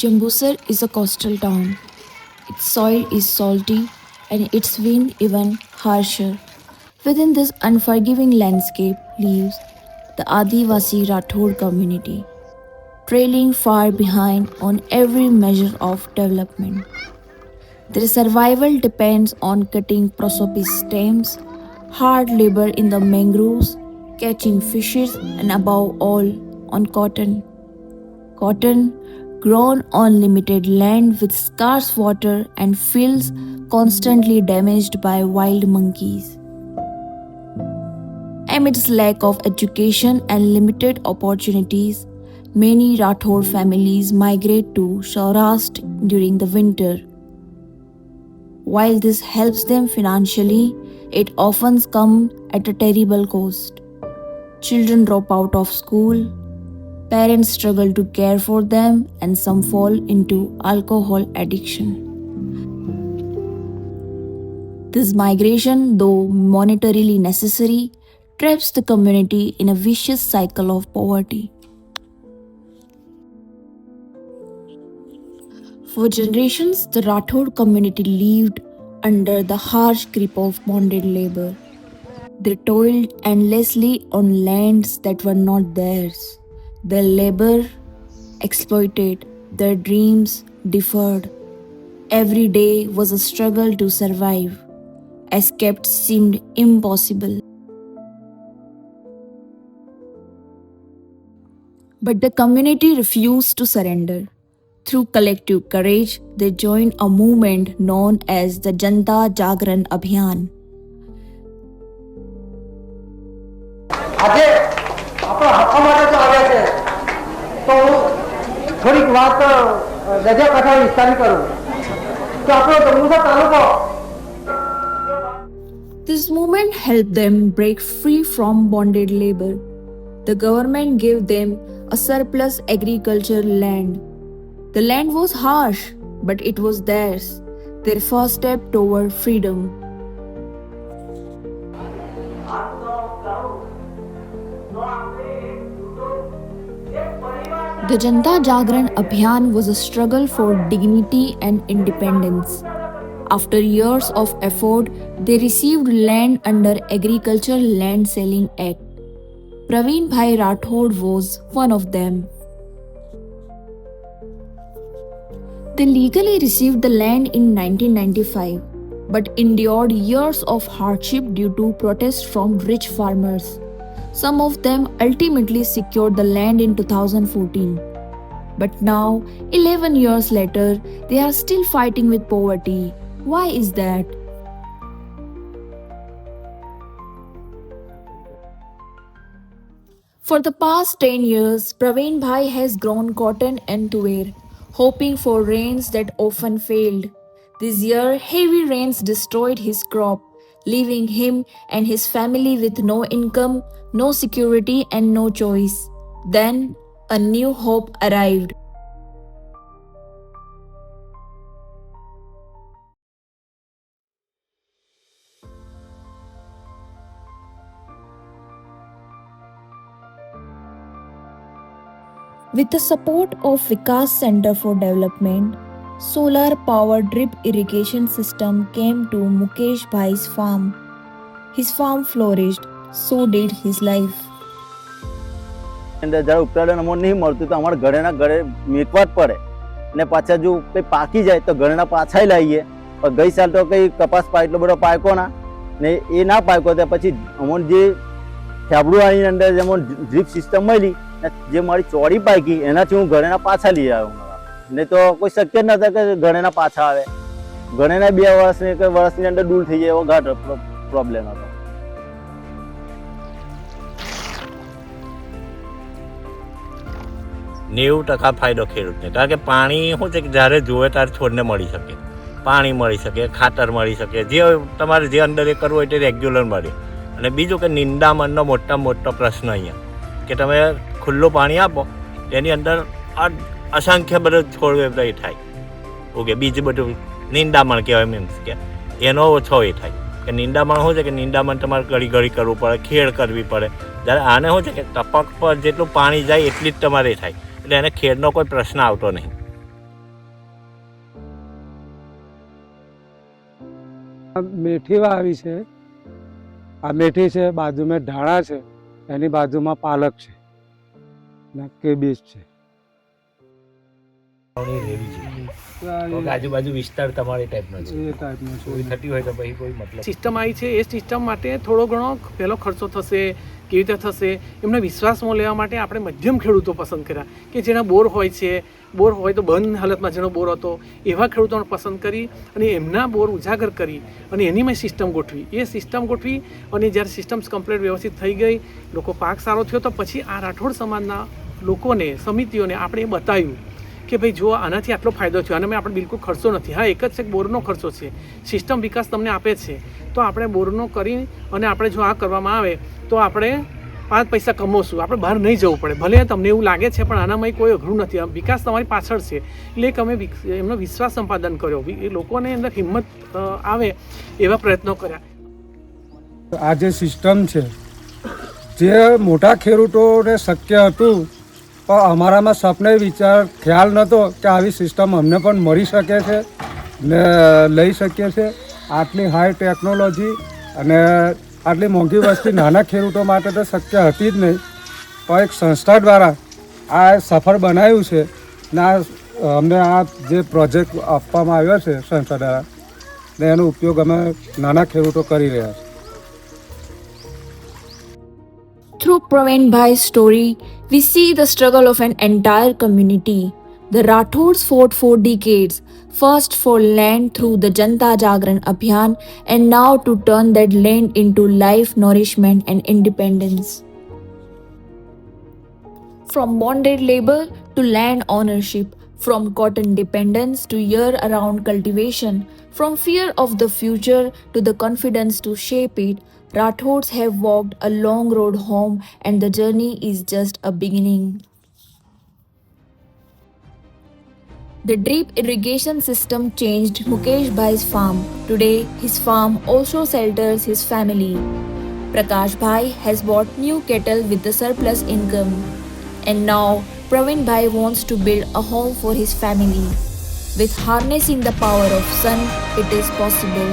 Jambusar is a coastal town. Its soil is salty and its wind even harsher. Within this unforgiving landscape lives the Adivasi Rathod community, trailing far behind on every measure of development. Their survival depends on cutting prosopis stems, hard labor in the mangroves, catching fishes, and above all, on cotton. Cotton, grown on limited land with scarce water and fields constantly damaged by wild monkeys. Amidst lack of education and limited opportunities, many Rathod families migrate to Saurashtra during the winter. While this helps them financially, it often comes at a terrible cost. Children drop out of school, parents struggle to care for them, and some fall into alcohol addiction. This migration, though monetarily necessary, traps the community in a vicious cycle of poverty. For generations, the Rathod community lived under the harsh grip of bonded labor. They toiled endlessly on lands that were not theirs. Their labor exploited, their dreams deferred. Every day was a struggle to survive. Escape seemed impossible. But the community refused to surrender. Through collective courage, they joined a movement known as the Janta Jagran Abhiyan. આજે આપણો હકવા માટે જો આવે છે તો હું થોડીક વાત દરિયાકાંઠા વિસ્તારની કરું તો આપણો જંબુસર તાલુકો. This movement helped them break free from bonded labor. The government gave them a surplus agriculture land. The land was harsh, but it was theirs, their first step toward freedom. The Janta Jagran Abhiyan was a struggle for dignity and independence. After years of effort, they received land under Agriculture Land Selling Act. Praveen Bhai Rathod was one of them. They legally received the land in 1995, but endured years of hardship due to protests from rich farmers. Some of them ultimately secured the land in 2014. But now, 11 years later, they are still fighting with poverty. Why is that? For the past 10 years, Praveen Bhai has grown cotton and tuer, hoping for rains that often failed. This year, heavy rains destroyed his crop, leaving him and his family with no income, no security, and no choice. Then, a new hope arrived. With the support of Vikas Center for Development, solar powered drip irrigation system came to Mukesh Bhai's farm. His farm flourished, so did his life. જ્યારે ઉત્પાદન અમને નહીં મળતું તો અમારા ઘરેના ઘરે મેકવા જ પડે અને પાછા જો કંઈ પાકી જાય તો ઘરેના પાછાય લાવીએ. ગઈ સાલ તો કંઈ કપાસ એટલો બધો પાક્યો ના ને એ ના પાક્યો તો પછી અમને જે ફેબ્રુઆરીની અંદર જેમાં ડ્રીપ સિસ્ટમ મળી ને જે મારી ચોરી પાકી એનાથી હું ઘરેના પાછા લઈ આવ્યો. નહીં તો કોઈ શક્ય જ નહોતા કે ઘરેના પાછા આવે. ઘરેના 2 વર્ષની કે વર્ષની અંદર દૂર થઈ જાય એવો ઘાટ પ્રોબ્લેમ હતો. 90% ફાયદો ખેડૂતને, કારણ કે પાણી શું છે કે જ્યારે જોવે ત્યારે છોડને મળી શકે, પાણી મળી શકે, ખાતર મળી શકે, જે તમારે જે અંદર એ કરવું હોય તે રેગ્યુલર મળે. અને બીજું કે નિંદામણનો મોટામાં મોટો પ્રશ્ન અહીંયા કે તમે ખુલ્લું પાણી આપો તેની અંદર અસંખ્ય બધો છોડ એ થાય. ઓકે, બીજું બધું નિંદામણ કહેવાય, મીન્સ કે એનો ઓછો એ થાય કે નિંદામણ શું છે કે નિંદામણ તમારે ઘડી ઘડી કરવું પડે, ખેડ કરવી પડે. જ્યારે આને શું છે કે ટપક પર જેટલું પાણી જાય એટલી જ તમારે થાય, એટલે એને ખેડનો કોઈ પ્રશ્ન આવતો નહીં. મેથી વાવી છે. આ મેથી છે, બાજુમાં ધાણા છે, એની બાજુમાં પાલક છે ને કેબેજ છે. આજુબાજુ વિસ્તાર તમારી ટાઈપનો છે એ ટાઈપનું ચોરી છે. થતી હોય તો પછી કોઈ મતલબ સિસ્ટમ આવી છે. એ સિસ્ટમ માટે થોડો ઘણો પહેલો ખર્ચો થશે, કેવી રીતે થશે એમને વિશ્વાસમાં લેવા માટે આપણે મધ્યમ ખેડૂતો પસંદ કર્યા કે જેના બોર હોય છે, બોર હોય તો બંધ હાલતમાં જેનો બોર હતો એવા ખેડૂતોને પસંદ કરી અને એમના બોર ઉજાગર કરી અને એની મેં સિસ્ટમ ગોઠવી. એ સિસ્ટમ ગોઠવી અને જ્યારે સિસ્ટમ કમ્પ્લીટ વ્યવસ્થિત થઈ ગઈ, લોકો પાક સારો થયો, તો પછી આ રાઠોડ સમાજના લોકોને, સમિતિઓને આપણે એ બતાવ્યું કે ભાઈ જો આનાથી આટલો ફાયદો થયો, અને આપણે બિલકુલ ખર્ચો નથી. હા, એક જ છે બોરનો ખર્ચો છે. સિસ્ટમ વિકાસ તમને આપે છે તો આપણે બોરનો કરી અને આપણે જો આ કરવામાં આવે તો આપણે 5 પૈસા કમાવશું. આપણે બહાર નહીં જવું પડે. ભલે તમને એવું લાગે છે પણ આનામાં કોઈ અઘરું નથી. વિકાસ તમારી પાછળ છે. એટલે એક અમે એમનો વિશ્વાસ સંપાદન કર્યો. એ લોકોને અંદર હિંમત આવે એવા પ્રયત્નો કર્યા. આ જે સિસ્ટમ છે, જે મોટા ખેડૂતોને શક્ય હતું પણ અમારામાં સપને વિચાર ખ્યાલ નહોતો કે આવી સિસ્ટમ અમને પણ મળી શકે છે ને લઈ શકીએ છીએ. આટલી હાઈ ટેકનોલોજી અને આટલી મોંઘી વસ્તી નાના ખેડૂતો માટે તો શક્ય હતી જ નહીં, પણ એક સંસ્થા દ્વારા આ સફળ બનાવ્યું છે ને અમને આ જે પ્રોજેક્ટ આપવામાં આવ્યો છે સંસ્થા દ્વારા, ને એનો ઉપયોગ અમે નાના ખેડૂતો કરી રહ્યા છીએ. Through Praveen Bhai's story, we see the struggle of an entire community. The Rathods fought for decades, first for land through the Janta Jagran Abhiyan, and now to turn that land into life, nourishment and independence. From bonded labor to land ownership, from cotton dependence to year-round cultivation, from fear of the future to the confidence to shape it, Rathods have walked a long road home, and the journey is just a beginning. The drip irrigation system changed Mukesh Bhai's farm. Today, his farm also shelters his family. Prakash Bhai has bought new cattle with the surplus income. And now, Praveen Bhai wants to build a home for his family. With harnessing the power of sun, it is possible.